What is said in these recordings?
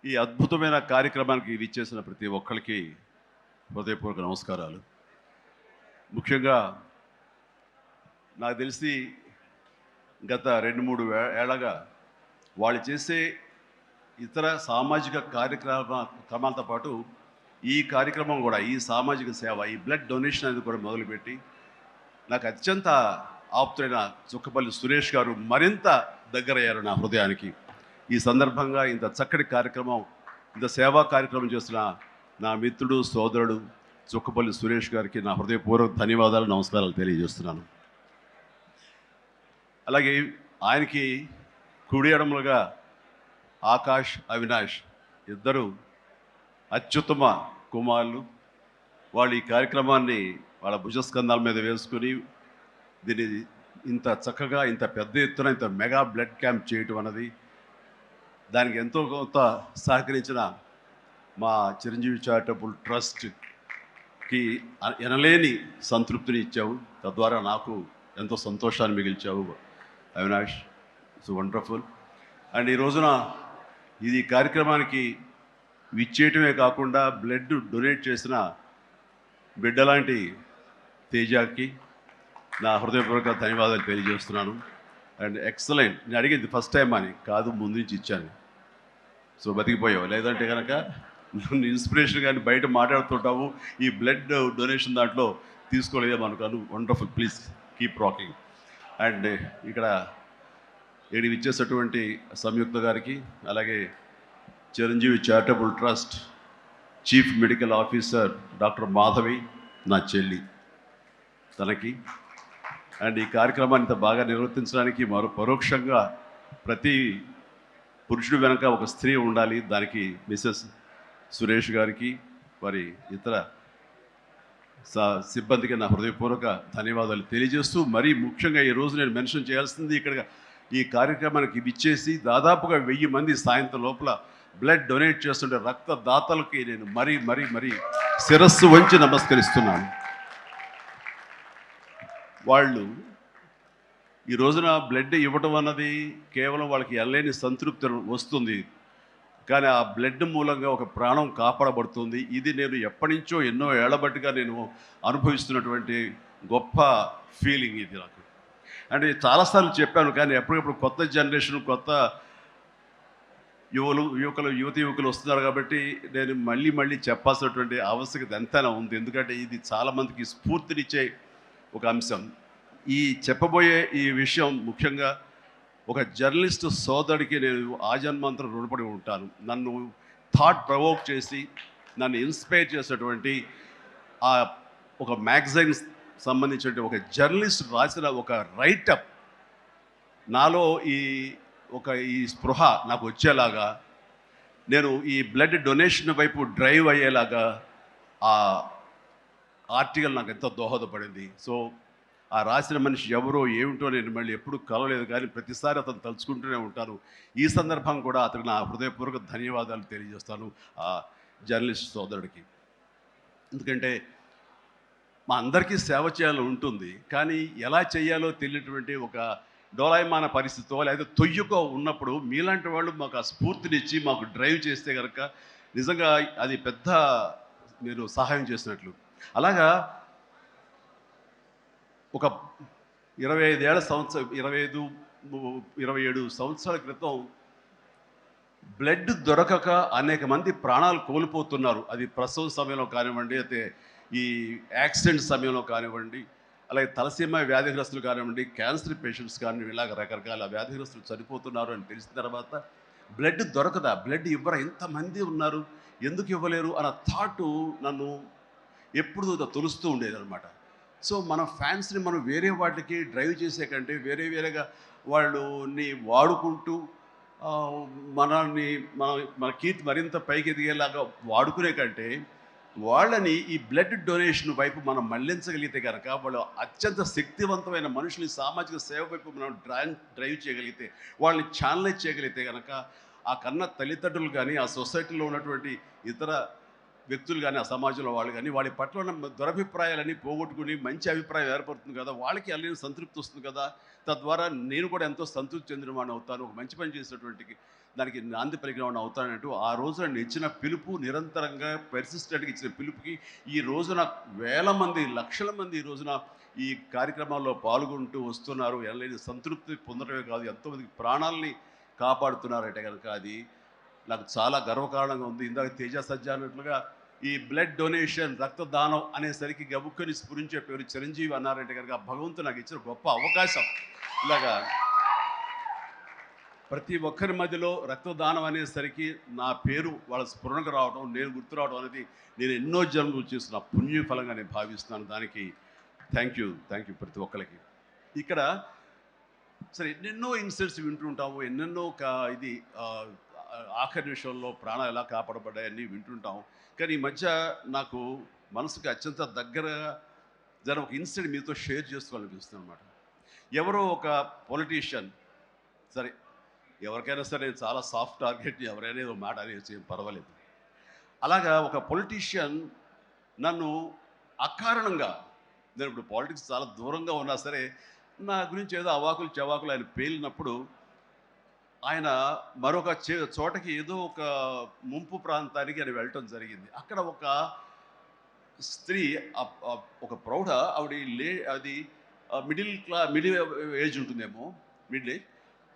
ఈ అద్భుతమైన కార్యక్రమానికి విచ్చేసిన ప్రతి ఒక్కరికి హృదయపూర్వక నమస్కారాలు. ముఖ్యంగా నాకు తెలిసి గత 2-3 ఏళ్ళగా వాళ్ళు చేసే ఇతర సామాజిక క్రమాలతో పాటు ఈ కార్యక్రమం కూడా, ఈ సామాజిక సేవ, ఈ బ్లడ్ డొనేషన్ అనేది కూడా మొదలుపెట్టి నాకు అత్యంత ఆప్తుడైన చుక్కపల్లి సురేష్ గారు మరింత దగ్గరయ్యారు నా హృదయానికి. ఈ సందర్భంగా ఇంత చక్కటి కార్యక్రమం, ఇంత సేవా కార్యక్రమం చేస్తున్న నా మిత్రుడు, సోదరుడు చుక్కపల్లి సురేష్ గారికి నా హృదయపూర్వక ధన్యవాదాలు, నమస్కారాలు తెలియజేస్తున్నాను. అలాగే ఆయనకి కుడి ఎడమలుగా ఆకాష్, అవినాష్ ఇద్దరు అత్యుత్తమ కుమారులు. వాళ్ళు ఈ కార్యక్రమాన్ని వాళ్ళ భుజస్కంధాల మీద వేసుకుని దీన్ని ఇంత చక్కగా, ఇంత పెద్ద ఎత్తున, ఇంత మెగా బ్లడ్ క్యాంప్ చేయటం అన్నది, దానికి ఎంతో కొంత సహకరించిన మా చిరంజీవి చారిటబుల్ ట్రస్ట్కి ఎనలేని సంతృప్తిని ఇచ్చావు. తద్వారా నాకు ఎంతో సంతోషాన్ని మిగిల్చావు అవినాష్. It's wonderful. అండ్ ఈ రోజున ఇది కార్యక్రమానికి విచ్చేయటమే కాకుండా బ్లడ్ డొనేట్ చేసిన బిడ్డలాంటి తేజాకి నా హృదయపూర్వక ధన్యవాదాలు తెలియజేస్తున్నాను. And excellent. నేను అడిగింది ఫస్ట్ టైం అని కాదు, ముందు నుంచి ఇచ్చాను. సో బతికిపోయావు. లేదంటే కనుక నన్ను ఇన్స్పిరేషన్ కానీ బయట మాట్లాడుతుంటావు, ఈ బ్లడ్ డొనేషన్ దాంట్లో తీసుకోలేదేమో అనుకోను. Wonderful. Please keep rocking. And ఇక్కడ ఇచ్చేసేటువంటి సంయుక్త గారికి, అలాగే Chiranjeevi charitable trust chief medical officer doctor Madhavi, నా చెల్లి, తనకి, అండ్ ఈ కార్యక్రమాన్ని ఇంత బాగా నిర్వర్తించడానికి పరోక్షంగా ప్రతి పురుషుడు వెనక ఒక స్త్రీ ఉండాలి, దానికి మిసెస్ సురేష్ గారికి, వారి ఇతర సిబ్బందికి నా హృదయపూర్వక ధన్యవాదాలు తెలియజేస్తూ, మరీ ముఖ్యంగా ఈరోజు నేను మెన్షన్ చేయాల్సింది, ఇక్కడ ఈ కార్యక్రమానికి విచ్చేసి దాదాపుగా 1000 మంది సాయంత్రం లోపల బ్లడ్ డొనేట్ చేస్తుంటే రక్తదాతలకి నేను మరీ మరీ మరీ శిరస్సు వంచి నమస్కరిస్తున్నాను. వాళ్ళు ఈ రోజున బ్లడ్ ఇవ్వటం అన్నది కేవలం వాళ్ళకి ఎనలేని సంతృప్తి వస్తుంది, కానీ ఆ బ్లడ్ మూలంగా ఒక ప్రాణం కాపాడబడుతుంది. ఇది నేను ఎప్పటి నుంచో ఎన్నో ఏళ్లబట్టిగా నేను అనుభవిస్తున్నటువంటి గొప్ప ఫీలింగ్ ఇది నాకు. అంటే చాలాసార్లు చెప్పాను, కానీ ఎప్పటికప్పుడు కొత్త జనరేషన్, కొత్త యువకులు వస్తున్నారు కాబట్టి నేను మళ్ళీ చెప్పాల్సినటువంటి ఆవశ్యకత ఎంతైనా ఉంది. ఎందుకంటే ఇది చాలామందికి స్ఫూర్తినిచ్చే ఒక అంశం. ఈ చెప్పబోయే ఈ విషయం ముఖ్యంగా ఒక జర్నలిస్టు సోదరుడికి నేను ఆజన్మాంతరం రుణపడి ఉంటాను. నన్ను థాట్ ప్రవోక్ చేసి నన్ను ఇన్స్పైర్ చేసేటువంటి ఆ ఒక మ్యాగజైన్ సంబంధించిన ఒక జర్నలిస్ట్ రాసిన ఒక రైటప్ నాలో ఈ స్పృహ నాకు వచ్చేలాగా, నేను ఈ బ్లడ్ డొనేషన్ వైపు డ్రైవ్ అయ్యేలాగా ఆ ఆర్టికల్ నాకు ఎంతో దోహదపడింది. సో ఆ రాసిన మనిషి ఎవరో ఏమిటో నేను మళ్ళీ ఎప్పుడు కలవలేదు, కానీ ప్రతిసారి అతను తలుచుకుంటూనే ఉంటాను. ఈ సందర్భం కూడా అతనికి నా హృదయపూర్వక ధన్యవాదాలు తెలియజేస్తాను ఆ జర్నలిస్ట్ సోదరుడికి. ఎందుకంటే మా అందరికీ సేవ చేయాలని ఉంటుంది, కానీ ఎలా చేయాలో తెలియనటువంటి ఒక డోలాయమాన పరిస్థితితో లేదా తొయ్యకో ఉన్నప్పుడు మీలాంటి వాళ్ళు మాకు ఆ స్ఫూర్తినిచ్చి మాకు డ్రైవ్ చేస్తే కనుక నిజంగా అది పెద్ద మీరు సహాయం చేసినట్లు. అలాగా ఒక 27 సంవత్సరాల క్రితం బ్లడ్ దొరకక అనేక మంది ప్రాణాలు కోల్పోతున్నారు. అది ప్రసవ సమయంలో కానివ్వండి, అయితే ఈ యాక్సిడెంట్ సమయంలో కానివ్వండి, అలాగే తలసీమ వ్యాధిగ్రస్తులు కానివ్వండి, క్యాన్సర్ పేషెంట్స్ కానివ్వండి, ఇలాగ రకరకాల వ్యాధిగ్రస్తులు చనిపోతున్నారు అని తెలిసిన తర్వాత బ్లడ్ దొరకదా, బ్లడ్ ఇవ్వరా, ఎంతమంది ఉన్నారు, ఎందుకు ఇవ్వలేరు అన్న థాటు నన్ను ఎప్పుడు తొలుస్తూ ఉండేదన్నమాట. సో మన ఫ్యాన్స్ని మనం వేరే వాటికి డ్రైవ్ చేసే కంటే వేరేగా వాళ్ళని వాడుకుంటూ మన కీర్తి మరింత పైకి ఎదిగేలాగా వాడుకునే కంటే వాళ్ళని ఈ బ్లడ్ డొనేషన్ వైపు మనం మళ్లించగలిగితే కనుక, వాళ్ళు అత్యంత శక్తివంతమైన మనుషుల్ని సామాజిక సేవ వైపు మనం డ్రైవ్ చేయగలిగితే, వాళ్ళని ఛానలైజ్ చేయగలిగితే కనుక, ఆ కన్న తల్లిదండ్రులు కానీ, ఆ సొసైటీలో ఉన్నటువంటి ఇతర వ్యక్తులు కానీ, ఆ సమాజంలో వాళ్ళు కానీ, వాళ్ళ పట్ల ఉన్న దురభిప్రాయాలన్నీ పోగొట్టుకుని మంచి అభిప్రాయం ఏర్పడుతుంది కదా, వాళ్ళకి అల్లని సంతృప్తి వస్తుంది కదా. తద్వారా నేను కూడా ఎంతో సంతృప్తి చెందిన వాడిని అవుతాను, ఒక మంచి పని చేసినటువంటి దానికి నాంది పలికినవాడిని అవుతానంటూ ఆ రోజున నేను ఇచ్చిన పిలుపు, నిరంతరంగా పెర్సిస్టెంట్గా ఇచ్చిన పిలుపుకి ఈ రోజున వేల మంది, లక్షల మంది ఈ రోజున ఈ కార్యక్రమాల్లో పాల్గొంటూ వస్తున్నారు. ఎనలేని సంతృప్తి పొందడమే కాదు, ఎంతోమందికి ప్రాణాలని కాపాడుతున్నారంటే కనుక అది నాకు చాలా గర్వకారణంగా ఉంది. ఇందాక తేజ సజ్జ అన్నట్లుగా ఈ బ్లడ్ డొనేషన్, రక్తదానం అనేసరికి గబుక్కని స్ఫురించే పేరు చిరంజీవి అన్నారంటే కనుక భగవంతుడు నాకు ఇచ్చిన గొప్ప అవకాశం. ఇలాగా ప్రతి ఒక్కరి మధ్యలో రక్తదానం అనేసరికి నా పేరు వాళ్ళ స్ఫురణకు రావడం, నేను గుర్తు రావడం అనేది నేను ఎన్నో జన్మలు చేస్తున్న పుణ్య ఫలంగా నేను భావిస్తున్నాను. దానికి థ్యాంక్ యూ ప్రతి ఒక్కరికి. ఇక్కడ సరే ఎన్నెన్నో ఇన్సిడెంట్స్ వింటుంటాము, ఎన్నెన్నో ఇది ఆఖరి నిమిషంలో ప్రాణాలు ఎలా కాపాడబడ్డాయని వింటుంటాము. కానీ ఈ మధ్య నాకు మనసుకి అత్యంత దగ్గరగా జరిగిన ఒక ఇన్సిడెంట్ మీతో షేర్ చేసుకోవాలనిపిస్తుంది అనమాట. ఎవరో ఒక పొలిటీషియన్, సరే ఎవరికైనా సరే చాలా సాఫ్ట్ టార్గెట్, ఎవరైనా ఏదో మాట అనేసి ఏం పర్వాలేదు. అలాగా ఒక పొలిటీషియన్ నన్ను అకారణంగా, నేను ఇప్పుడు పాలిటిక్స్ చాలా దూరంగా ఉన్నా సరే నా గురించి ఏదో అవాకులు చవాకులు ఆయన పేలినప్పుడు ఆయన మరొక చోటకి ఏదో ఒక ముంపు ప్రాంతానికి ఆయన వెళ్ళటం జరిగింది. అక్కడ ఒక స్త్రీ, ఒక ప్రౌఢ ఆవిడ అది మిడిల్ ఏజ్ ఉంటుందేమో, మిడిల్ ఏజ్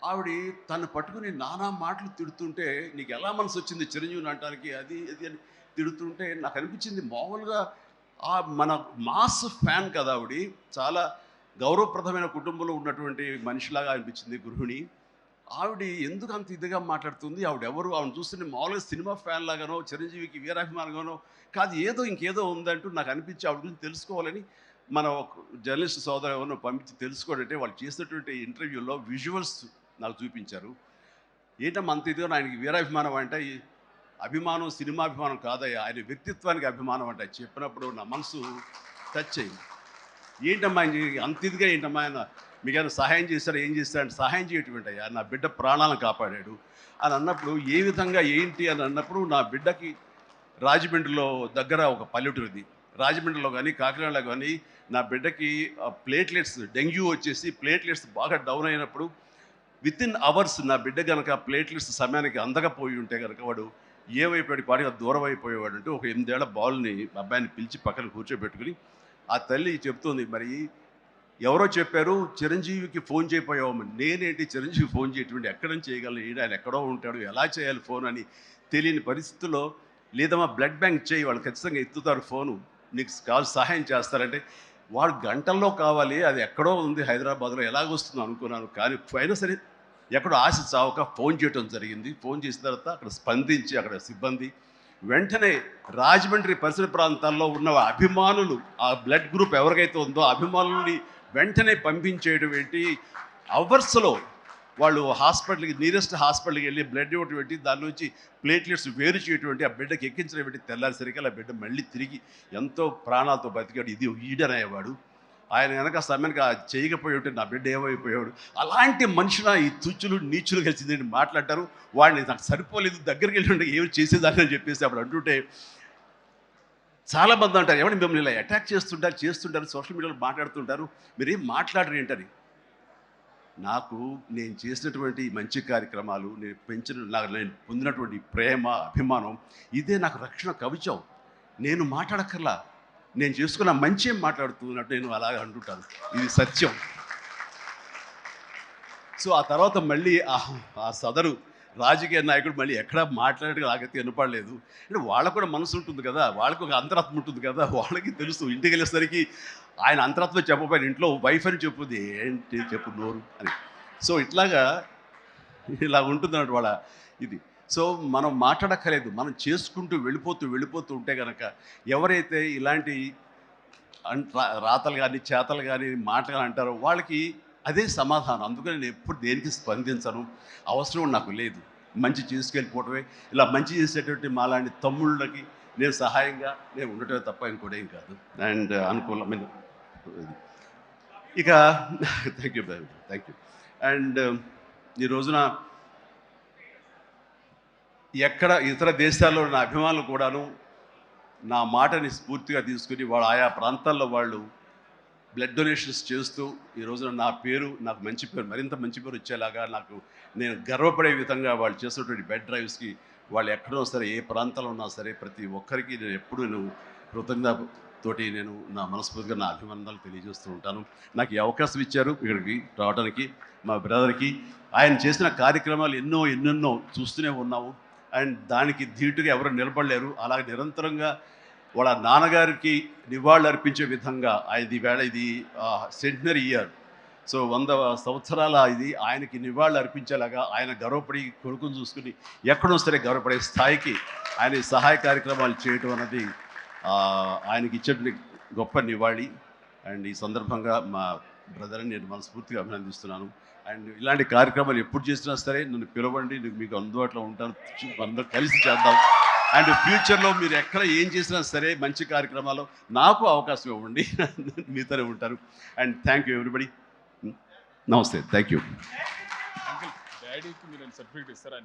ఆవిడ తను పట్టుకుని నానా మాటలు తిడుతుంటే, నీకు ఎలా మనసు వచ్చింది చిరంజీవిని అంటానికి, అది అది అని తిడుతుంటే నాకు అనిపించింది మామూలుగా మన మాస్ ఫ్యాన్ కదా ఆవిడ, చాలా గౌరవప్రదమైన కుటుంబంలో ఉన్నటువంటి మనిషిలాగా అనిపించింది, గృహిణి. ఆవిడ ఎందుకు అంత ఇదిగా మాట్లాడుతుంది, ఆవిడెవరు, ఆవిడ చూస్తుంటే మామూలుగా సినిమా ఫ్యాన్ లాగానో చిరంజీవికి వీరాభిమానంగానో కాదు, ఏదో ఇంకేదో ఉందంటూ నాకు అనిపించి ఆవిడ గురించి తెలుసుకోవాలని మన జర్నలిస్ట్ సోదరు ఎవరినో పంపించి తెలుసుకోవాలంటే వాళ్ళు చేసినటువంటి ఇంటర్వ్యూలో విజువల్స్ నాకు చూపించారు. ఏంటమ్మా అంత ఇదిగా, ఆయనకి వీరాభిమానం అంటే అభిమానం సినిమాభిమానం కాదయ్యా, ఆయన వ్యక్తిత్వానికి అభిమానం అంటే చెప్పినప్పుడు నా మనసు టచ్ అయింది. ఏంటమ్మా అంత ఇదిగా, ఏంటమ్మా ఆయన మీకు ఆయన సహాయం చేశారు, ఏం చేశారంటే సహాయం చేయటువంటి అయ్యా, నా బిడ్డ ప్రాణాలను కాపాడాడు అని అన్నప్పుడు ఏ విధంగా ఏంటి అని అన్నప్పుడు, నా బిడ్డకి రాజమండ్రిలో దగ్గర ఒక పల్లెటూరిది, రాజమండ్రిలో కానీ కాకినాడలో కానీ నా బిడ్డకి ప్లేట్లెట్స్, డెంగ్యూ వచ్చేసి ప్లేట్లెట్స్ బాగా డౌన్ అయినప్పుడు వితిన్ అవర్స్ నా బిడ్డ కనుక ప్లేట్లెట్స్ సమయానికి అందకపోయి ఉంటే కనుక వాడు ఏమైపోయాడు, పాటిగా దూరం అయిపోయేవాడు. అంటే ఒక 8 ఏళ్ల బాల్ని అబ్బాయిని పిలిచి పక్కన కూర్చోబెట్టుకుని ఆ తల్లి చెప్తుంది, మరి ఎవరో చెప్పారు చిరంజీవికి ఫోన్ చేయపోయావు. నేనేంటి చిరంజీవి ఫోన్ చేయటువంటి, ఎక్కడి నుంచి చేయగలను, ఆయన ఎక్కడో ఉంటాడు, ఎలా చేయాలి ఫోన్ అని తెలియని పరిస్థితుల్లో, లేదమ్మా బ్లడ్ బ్యాంక్ చేయి, వాళ్ళు ఖచ్చితంగా ఎత్తుతారు ఫోను, నీకు కాల్ సహాయం చేస్తారంటే వాడు గంటల్లో కావాలి, అది ఎక్కడో ఉంది హైదరాబాద్లో, ఎలాగొస్తుందో అనుకున్నాను. కానీ అయినా సరే ఎక్కడో ఆశ చావక ఫోన్ చేయడం జరిగింది. ఫోన్ చేసిన తర్వాత అక్కడ స్పందించి అక్కడ సిబ్బంది వెంటనే రాజమండ్రి పరిసర ప్రాంతాల్లో ఉన్న అభిమానులు, ఆ బ్లడ్ గ్రూప్ ఎవరికైతే ఉందో అభిమానుల్ని వెంటనే పంపించేయడం ఏంటి, అవర్స్లో వాళ్ళు హాస్పిటల్కి, నీరెస్ట్ హాస్పిటల్కి వెళ్ళి బ్లడ్ ఇవ్వటం ఏంటి, దాని నుంచి ప్లేట్లెట్స్ వేరు చేయటువంటి, ఆ బిడ్డకి ఎక్కించడం ఏంటి, తెల్లారిసరికి ఆ బిడ్డ మళ్ళీ తిరిగి ఎంతో ప్రాణాలతో బతికాడు. ఇది ఈడనేవాడు. ఆయన వెనక సమయానికి చేయకపోయి ఉంటే నా బిడ్డ ఏమైపోయాడు. అలాంటి మనుషుల ఈ తుచ్చులు నీచులు కలిసి మాట్లాడతారు. వాడిని నాకు సరిపోలేదు, దగ్గరికి వెళ్ళి ఏమి చేసేదాన్ని అని చెప్పేసి అప్పుడు అంటుంటే చాలామంది అంటారు, ఎవరిని మిమ్మల్ని ఇలా అటాక్ చేస్తుంటారు సోషల్ మీడియాలో మాట్లాడుతుంటారు, మీరేం మాట్లాడరు ఏంటని. నాకు నేను చేసినటువంటి మంచి కార్యక్రమాలు, నేను పొందినటువంటి ప్రేమ, అభిమానం, ఇదే నాకు రక్షణ కవచం. నేను మాట్లాడక్కర్లా, నేను చేసుకున్న మంచి మాట్లాడుతున్నట్టు నేను అలాగే అంటుంటాను, ఇది సత్యం. సో ఆ తర్వాత మళ్ళీ ఆ సదరు రాజకీయ నాయకుడు మళ్ళీ ఎక్కడా మాట్లాడేది నాకైతే వినపడలేదు. అంటే వాళ్ళకు కూడా మనసు ఉంటుంది కదా, వాళ్ళకు ఒక అంతరాత్మ ఉంటుంది కదా, వాళ్ళకి తెలుసు. ఇంటికి వెళ్ళేసరికి ఆయన అంతరాత్మ చెప్పబోయిన ఇంట్లో వైఫ్ అని చెప్పుద్ది, ఏంటి చెప్పు నోరు అని. సో ఇలా ఉంటుంది అన్నట్టు వాళ్ళ ఇది. సో మనం మాట్లాడక్కర్లేదు, మనం చేసుకుంటూ వెళ్ళిపోతూ ఉంటే కనుక ఎవరైతే ఇలాంటి రాతలు కానీ చేతలు కానీ మాటలు అంటారో వాళ్ళకి అదే సమాధానం. అందుకని నేను ఎప్పుడు దేనికి స్పందించను, అవసరం నాకు లేదు. మంచి చేసుకెళ్ళిపోవటమే, ఇలా మంచి చేసేటువంటి మాలాంటి తమ్ముళ్ళకి నేను సహాయంగా నేను ఉండటమే తప్ప ఇంకోటేం కాదు. అండ్ అనుకూలమైన ఇక థ్యాంక్ యూ. అండ్ ఈ రోజున ఎక్కడ ఇతర దేశాల్లో నా అభిమానులు కూడాను నా మాటని స్ఫూర్తిగా తీసుకుని ఆయా ప్రాంతాల్లో వాళ్ళు బ్లడ్ డొనేషన్స్ చేస్తూ ఈ రోజున నా పేరు, నాకు మంచి పేరు, మరింత మంచి పేరు వచ్చేలాగా నేను గర్వపడే విధంగా వాళ్ళు చేస్తున్నటువంటి బెడ్ డ్రైవ్స్కి వాళ్ళు ఎక్కడో సరే, ఏ ప్రాంతంలో ఉన్నా సరే, ప్రతి ఒక్కరికి నేను ఎప్పుడూ కృతజ్ఞతతోటి నేను నా మనస్ఫూర్తిగా నా అభినందనలు తెలియజేస్తూ ఉంటాను. నాకు ఈ అవకాశం ఇచ్చారు ఇక్కడికి రావడానికి, మా బ్రదర్కి. ఆయన చేసిన కార్యక్రమాలు ఎన్నెన్నో చూస్తూనే ఉన్నాము. అండ్ దానికి ధీటుగా ఎవరు నిలబడలేరు. అలాగే నిరంతరంగా వాళ్ళ నాన్నగారికి నివాళులు అర్పించే విధంగా ఇది సెంటనరీ ఇయర్. సో 100 సంవత్సరాల ఇది ఆయనకి నివాళులు అర్పించేలాగా ఆయన గర్వపడి కొడుకుని చూసుకుని ఎక్కడో సరే గర్వపడే స్థాయికి ఆయన ఈ సహాయ కార్యక్రమాలు చేయటం అన్నది ఆయనకి ఇచ్చేటువంటి గొప్ప నివాళి. అండ్ ఈ సందర్భంగా మా బ్రదర్ని నేను మనస్ఫూర్తిగా అభినందిస్తున్నాను. అండ్ ఇలాంటి కార్యక్రమాలు ఎప్పుడు చేసినా సరే నన్ను పిలవండి, మీకు అందుబాటులో ఉంటాను, అందరూ కలిసి చేద్దాం. అండ్ ఫ్యూచర్లో మీరు ఎక్కడ ఏం చేసినా సరే మంచి కార్యక్రమాలు నాకు అవకాశం ఇవ్వండి, మీతోనే ఉంటారు. And thank you everybody. నమస్తే, థ్యాంక్ యూ. అంకుల్ డాడీకి మీరు సర్టిఫికేట్ ఇస్తారా?